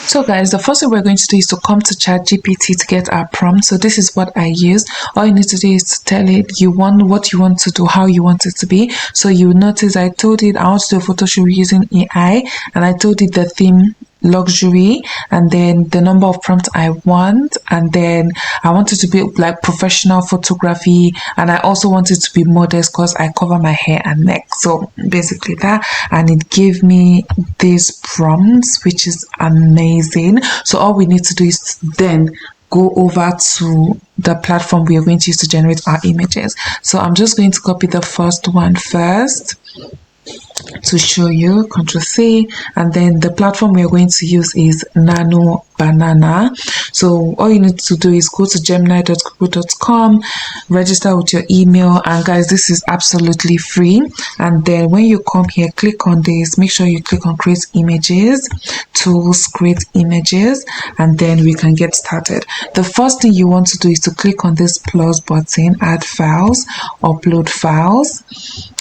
So guys, the first thing we're going to do is to come to ChatGPT to get our prompt. So this is what I use. All you need to do is to tell it what you want to do, how you want it to be. So you notice I told it I want to do a photo shoot using AI, and I told it the theme luxury, and then the number of prompts I want, and then I want it to be like professional photography, and I also want it to be modest because I cover my hair and neck. So basically that, and it gave me these prompts, which is amazing. So all we need to do is then go over to the platform we are going to use to generate our images. So I'm just going to copy the first one first to show you. Control C, and then the platform we are going to use is Nano Banana. So all you need to do is go to gemini.google.com, register with your email, and guys, this is absolutely free. And then when you come here, click on this, make sure you click on create images, tools, create images, and then we can get started. The first thing you want to do is to click on this plus button, add files, upload files.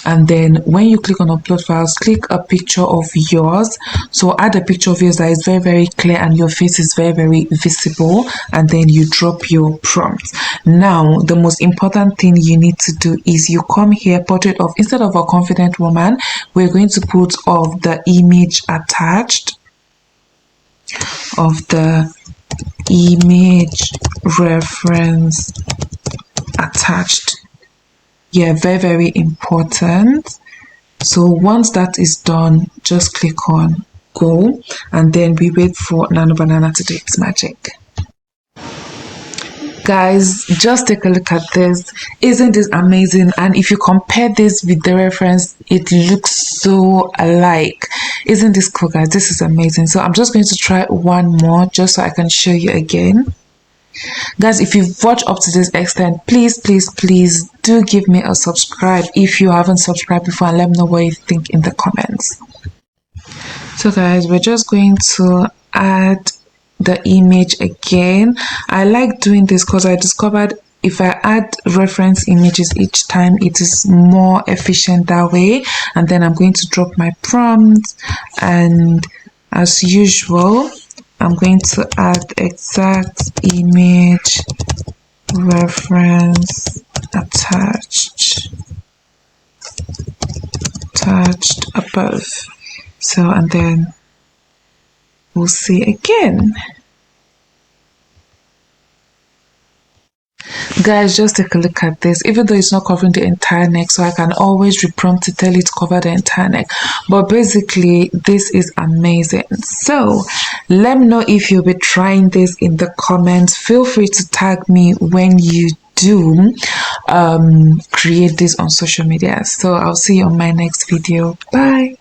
And then when you click on upload files, click a picture of yours. So add a picture of yours that is very, very clear and your face is very, very visible, and then you drop your prompt. Now the most important thing you need to do is you come here, portrait of, instead of a confident woman, we're going to put of the image attached, of the image reference attached. Yeah, very, very important. So once that is done, just click on go, and then we wait for Nano Banana to do its magic. Guys, just take a look at this. Isn't this amazing? And if you compare this with the reference, it looks so alike. Isn't this cool, guys? This is amazing. So I'm just going to try one more just so I can show you again. Guys, if you've watched up to this extent, please do give me a subscribe if you haven't subscribed before, and let me know what you think in the comments. So guys, we're just going to add the image again. I like doing this because I discovered if I add reference images each time, it is more efficient that way. And then I'm going to drop my prompt, and as usual, I'm going to add exact image reference attached above. So, and then we'll see again. Guys, just take a look at this. Even though it's not covering the entire neck, so I can always reprompt to tell it to cover the entire neck, but basically this is amazing. So let me know if you'll be trying this in the comments. Feel free to tag me when you do create this on social media. So I'll see you on my next video. Bye.